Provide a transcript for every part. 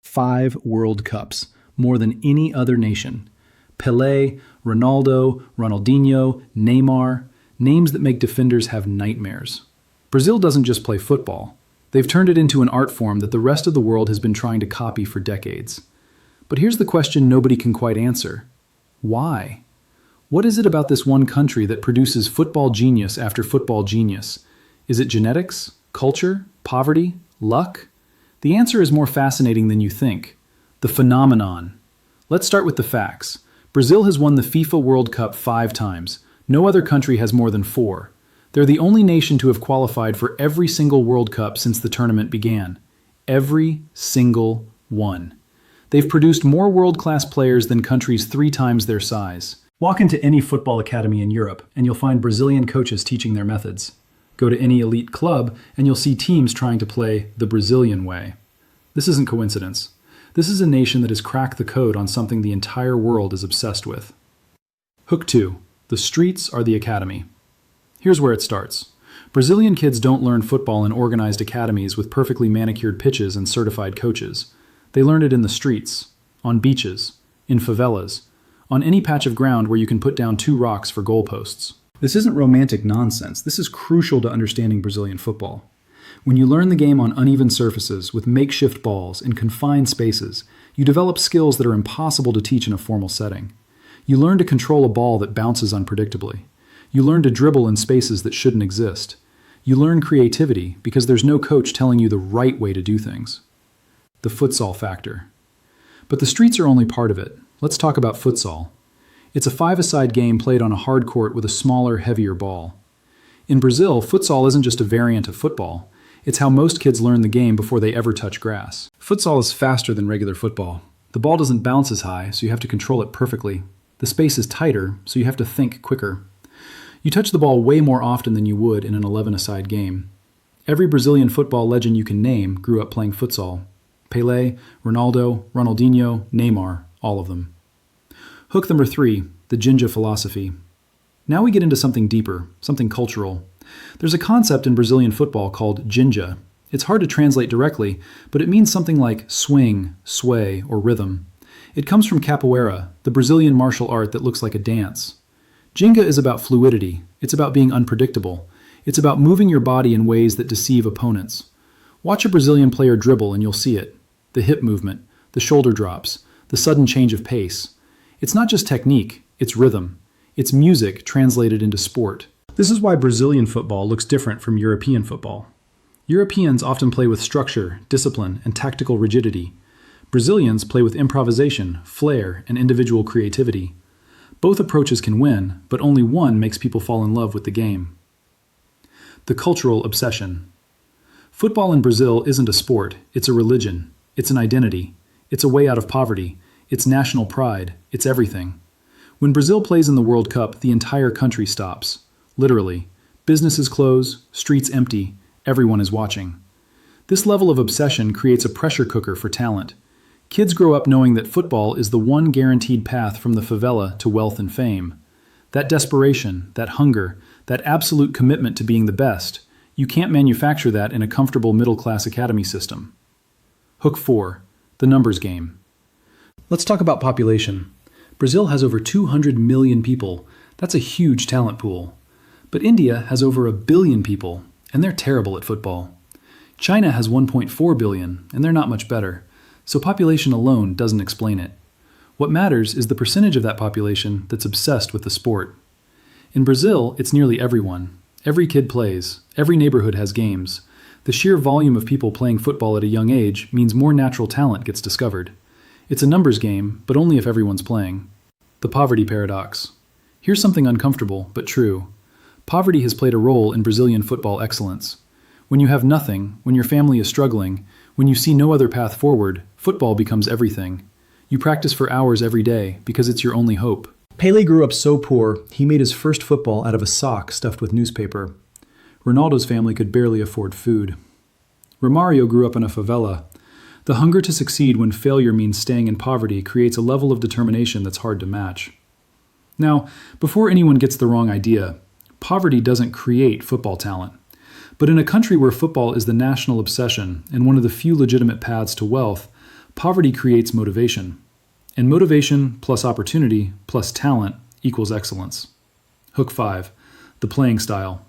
5 World Cups, more than any other nation. Pelé, Ronaldo, Ronaldinho, Neymar, names that make defenders have nightmares. Brazil doesn't just play football. They've turned it into an art form that the rest of the world has been trying to copy for decades. But here's the question nobody can quite answer. Why? What is it about this one country that produces football genius after football genius? Is it genetics, culture, poverty, luck? The answer is more fascinating than you think. The phenomenon. Let's start with the facts. Brazil has won the FIFA World Cup 5 times. No other country has more than 4. They're the only nation to have qualified for every single World Cup since the tournament began. Every single one. They've produced more world-class players than countries 3 times their size. Walk into any football academy in Europe, and you'll find Brazilian coaches teaching their methods. Go to any elite club, and you'll see teams trying to play the Brazilian way. This isn't coincidence. This is a nation that has cracked the code on something the entire world is obsessed with. Hook 2. The streets are the academy. Here's where it starts. Brazilian kids don't learn football in organized academies with perfectly manicured pitches and certified coaches. They learn it in the streets, on beaches, in favelas, on any patch of ground where you can put down 2 rocks for goalposts. This isn't romantic nonsense. This is crucial to understanding Brazilian football. When you learn the game on uneven surfaces with makeshift balls in confined spaces, you develop skills that are impossible to teach in a formal setting. You learn to control a ball that bounces unpredictably. You learn to dribble in spaces that shouldn't exist. You learn creativity because there's no coach telling you the right way to do things. The futsal factor. But the streets are only part of it. Let's talk about futsal. It's a 5-a-side game played on a hard court with a smaller, heavier ball. In Brazil, futsal isn't just a variant of football. It's how most kids learn the game before they ever touch grass. Futsal is faster than regular football. The ball doesn't bounce as high, so you have to control it perfectly. The space is tighter, so you have to think quicker. You touch the ball way more often than you would in an 11-a-side game. Every Brazilian football legend you can name grew up playing futsal. Pelé, Ronaldo, Ronaldinho, Neymar, all of them. Hook number 3, the Ginja philosophy. Now we get into something deeper, something cultural. There's a concept in Brazilian football called Ginja. It's hard to translate directly, but it means something like swing, sway, or rhythm. It comes from capoeira, the Brazilian martial art that looks like a dance. Ginga is about fluidity. It's about being unpredictable. It's about moving your body in ways that deceive opponents. Watch a Brazilian player dribble and you'll see it. The hip movement, the shoulder drops, the sudden change of pace. It's not just technique, it's rhythm. It's music translated into sport. This is why Brazilian football looks different from European football. Europeans often play with structure, discipline, and tactical rigidity. Brazilians play with improvisation, flair, and individual creativity. Both approaches can win, but only one makes people fall in love with the game. The cultural obsession. Football in Brazil isn't a sport, it's a religion. It's an identity. It's a way out of poverty. It's national pride. It's everything. When Brazil plays in the World Cup, the entire country stops. Literally. Businesses close, streets empty, everyone is watching. This level of obsession creates a pressure cooker for talent. Kids grow up knowing that football is the one guaranteed path from the favela to wealth and fame. That desperation, that hunger, that absolute commitment to being the best, you can't manufacture that in a comfortable middle-class academy system. Hook 4, the numbers game. Let's talk about population. Brazil has over 200 million people. That's a huge talent pool. But India has over 1 billion people, and they're terrible at football. China has 1.4 billion, and they're not much better. So population alone doesn't explain it. What matters is the percentage of that population that's obsessed with the sport. In Brazil, it's nearly everyone. Every kid plays. Every neighborhood has games. The sheer volume of people playing football at a young age means more natural talent gets discovered. It's a numbers game, but only if everyone's playing. The poverty paradox. Here's something uncomfortable, but true. Poverty has played a role in Brazilian football excellence. When you have nothing, when your family is struggling, when you see no other path forward, football becomes everything. You practice for hours every day because it's your only hope. Pelé grew up so poor, he made his first football out of a sock stuffed with newspaper. Ronaldo's family could barely afford food. Romario grew up in a favela. The hunger to succeed when failure means staying in poverty creates a level of determination that's hard to match. Now, before anyone gets the wrong idea, poverty doesn't create football talent. But in a country where football is the national obsession and one of the few legitimate paths to wealth, Poverty creates motivation, and motivation plus opportunity plus talent equals excellence. Hook 5. The playing style.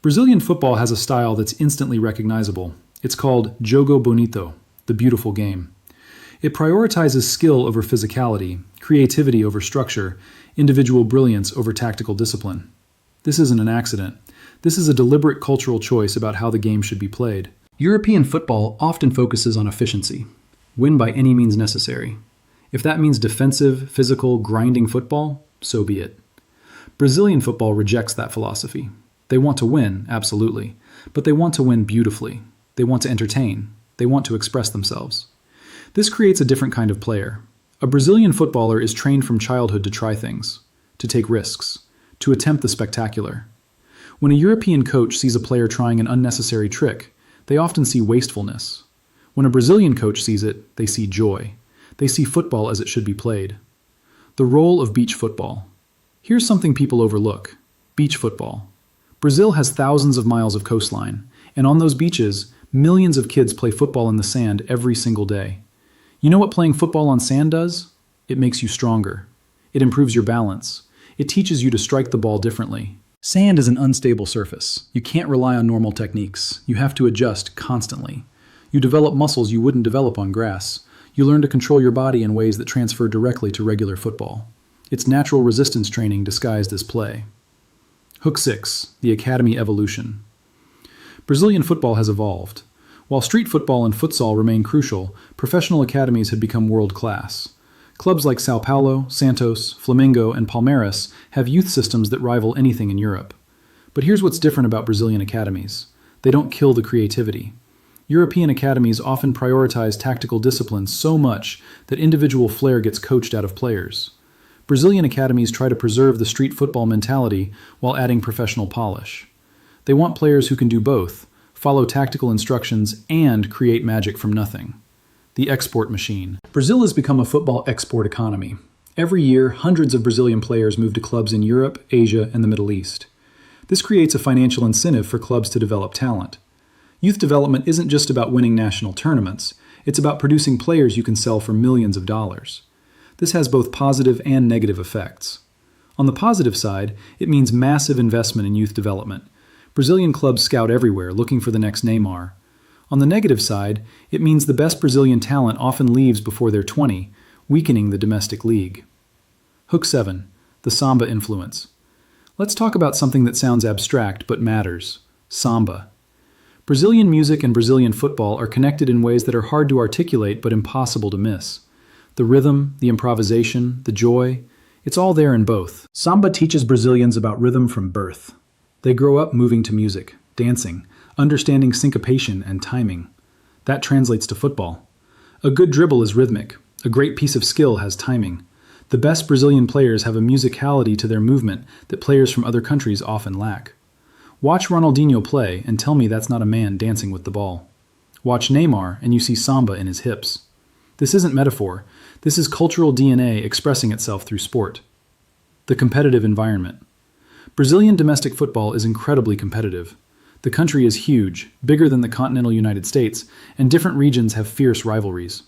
Brazilian football has a style that's instantly recognizable. It's called Jogo Bonito, the beautiful game. It prioritizes skill over physicality, creativity over structure, individual brilliance over tactical discipline. This isn't an accident. This is a deliberate cultural choice about how the game should be played. European football often focuses on efficiency. Win by any means necessary. If that means defensive, physical, grinding football, so be it. Brazilian football rejects that philosophy. They want to win, absolutely, but they want to win beautifully. They want to entertain. They want to express themselves. This creates a different kind of player. A Brazilian footballer is trained from childhood to try things, to take risks, to attempt the spectacular. When a European coach sees a player trying an unnecessary trick, they often see wastefulness. When a Brazilian coach sees it, they see joy. They see football as it should be played. The role of beach football. Here's something people overlook. Beach football. Brazil has thousands of miles of coastline, and on those beaches, millions of kids play football in the sand every single day. You know what playing football on sand does? It makes you stronger. It improves your balance. It teaches you to strike the ball differently. Sand is an unstable surface. You can't rely on normal techniques. You have to adjust constantly. You develop muscles you wouldn't develop on grass. You learn to control your body in ways that transfer directly to regular football. It's natural resistance training disguised as play. Hook 6. The Academy Evolution. Brazilian football has evolved. While street football and futsal remain crucial, professional academies have become world-class. Clubs like São Paulo, Santos, Flamengo, and Palmeiras have youth systems that rival anything in Europe. But here's what's different about Brazilian academies. They don't kill the creativity. European academies often prioritize tactical discipline so much that individual flair gets coached out of players. Brazilian academies try to preserve the street football mentality while adding professional polish. They want players who can do both, follow tactical instructions, and create magic from nothing. The export machine. Brazil has become a football export economy. Every year, hundreds of Brazilian players move to clubs in Europe, Asia, and the Middle East. This creates a financial incentive for clubs to develop talent. Youth development isn't just about winning national tournaments. It's about producing players you can sell for millions of dollars. This has both positive and negative effects. On the positive side, it means massive investment in youth development. Brazilian clubs scout everywhere, looking for the next Neymar. On the negative side, it means the best Brazilian talent often leaves before they're 20, weakening the domestic league. Hook 7. The samba influence. Let's talk about something that sounds abstract but matters. Samba. Brazilian music and Brazilian football are connected in ways that are hard to articulate but impossible to miss. The rhythm, the improvisation, the joy, it's all there in both. Samba teaches Brazilians about rhythm from birth. They grow up moving to music, dancing, understanding syncopation and timing. That translates to football. A good dribble is rhythmic. A great piece of skill has timing. The best Brazilian players have a musicality to their movement that players from other countries often lack. Watch Ronaldinho play and tell me that's not a man dancing with the ball. Watch Neymar and you see samba in his hips. This isn't metaphor. This is cultural DNA expressing itself through sport. The competitive environment. Brazilian domestic football is incredibly competitive. The country is huge, bigger than the continental United States, and different regions have fierce rivalries.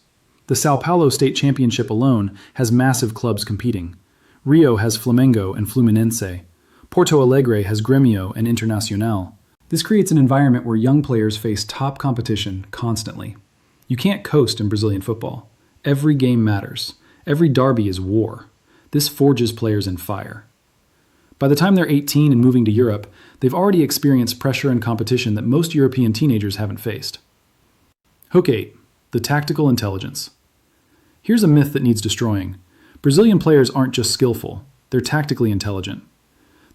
The São Paulo State Championship alone has massive clubs competing. Rio has Flamengo and Fluminense. Porto Alegre has Grêmio and Internacional. This creates an environment where young players face top competition constantly. You can't coast in Brazilian football. Every game matters. Every derby is war. This forges players in fire. By the time they're 18 and moving to Europe, they've already experienced pressure and competition that most European teenagers haven't faced. Hook 8. The tactical intelligence. Here's a myth that needs destroying. Brazilian players aren't just skillful, they're tactically intelligent.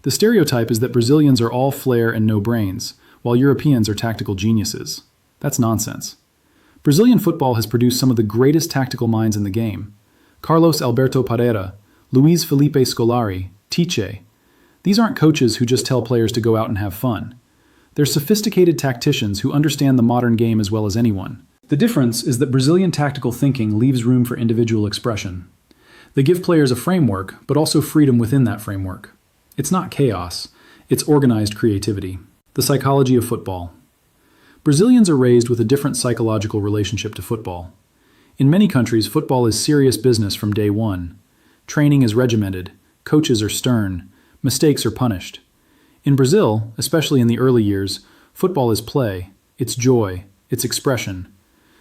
The stereotype is that Brazilians are all flair and no brains, while Europeans are tactical geniuses. That's nonsense. Brazilian football has produced some of the greatest tactical minds in the game. Carlos Alberto Parreira, Luiz Felipe Scolari, Tite. These aren't coaches who just tell players to go out and have fun. They're sophisticated tacticians who understand the modern game as well as anyone. The difference is that Brazilian tactical thinking leaves room for individual expression. They give players a framework, but also freedom within that framework. It's not chaos, it's organized creativity. The psychology of football. Brazilians are raised with a different psychological relationship to football. In many countries, football is serious business from day one. Training is regimented, coaches are stern, mistakes are punished. In Brazil, especially in the early years, football is play, it's joy, it's expression.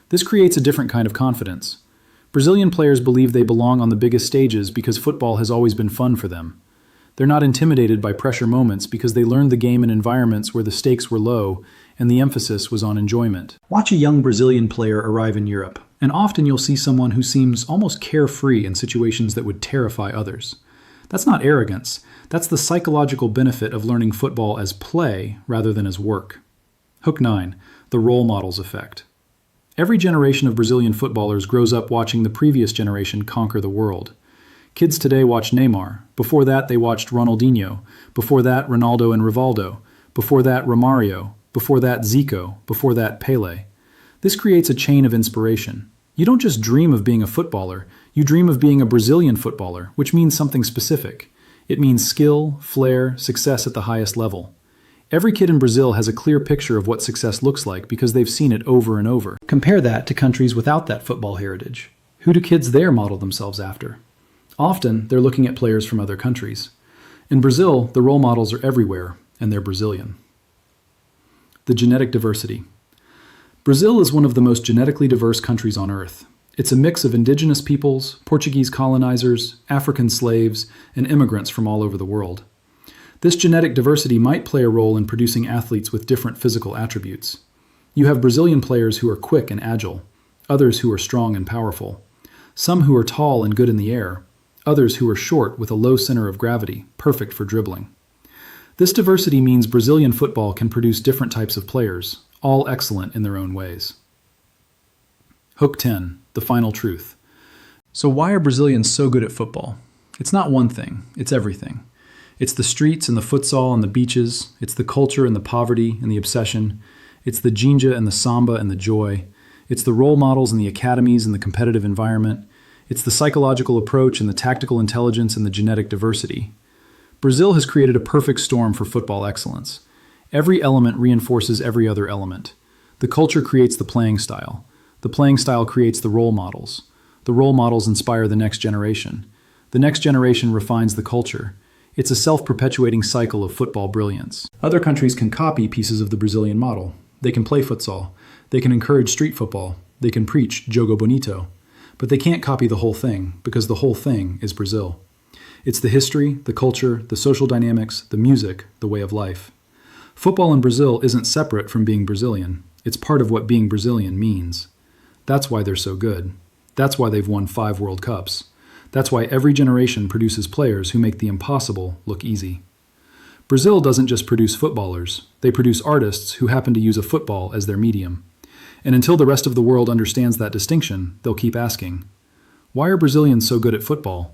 This creates a different kind of confidence. Brazilian players believe they belong on the biggest stages because football has always been fun for them. They're not intimidated by pressure moments because they learned the game in environments where the stakes were low and the emphasis was on enjoyment. Watch a young Brazilian player arrive in Europe, and often you'll see someone who seems almost carefree in situations that would terrify others. That's not arrogance. That's the psychological benefit of learning football as play rather than as work. Hook 9. The role models effect. Every generation of Brazilian footballers grows up watching the previous generation conquer the world. Kids today watch Neymar. Before that, they watched Ronaldinho. Before that, Ronaldo and Rivaldo. Before that, Romario. Before that, Zico. Before that, Pele. This creates a chain of inspiration. You don't just dream of being a footballer, you dream of being a Brazilian footballer, which means something specific. It means skill, flair, success at the highest level. Every kid in Brazil has a clear picture of what success looks like because they've seen it over and over. Compare that to countries without that football heritage. Who do kids there model themselves after? Often, they're looking at players from other countries. In Brazil, the role models are everywhere, and they're Brazilian. The genetic diversity. Brazil is one of the most genetically diverse countries on Earth. It's a mix of indigenous peoples, Portuguese colonizers, African slaves, and immigrants from all over the world. This genetic diversity might play a role in producing athletes with different physical attributes. You have Brazilian players who are quick and agile, others who are strong and powerful, some who are tall and good in the air, others who are short with a low center of gravity, perfect for dribbling. This diversity means Brazilian football can produce different types of players, all excellent in their own ways. Hook 10. The final truth. So why are Brazilians so good at football? It's not one thing, it's everything. It's the streets and the futsal and the beaches, it's the culture and the poverty and the obsession, it's the ginja and the samba and the joy, it's the role models and the academies and the competitive environment, it's the psychological approach and the tactical intelligence and the genetic diversity. Brazil has created a perfect storm for football excellence. Every element reinforces every other element. The culture creates the playing style. The playing style creates the role models. The role models inspire the next generation. The next generation refines the culture. It's a self-perpetuating cycle of football brilliance. Other countries can copy pieces of the Brazilian model. They can play futsal. They can encourage street football. They can preach Jogo Bonito. But they can't copy the whole thing, because the whole thing is Brazil. It's the history, the culture, the social dynamics, the music, the way of life. Football in Brazil isn't separate from being Brazilian. It's part of what being Brazilian means. That's why they're so good. That's why they've won 5 World Cups. That's why every generation produces players who make the impossible look easy. Brazil doesn't just produce footballers. They produce artists who happen to use a football as their medium. And until the rest of the world understands that distinction, they'll keep asking, why are Brazilians so good at football?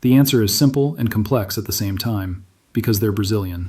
The answer is simple and complex at the same time, because they're Brazilian.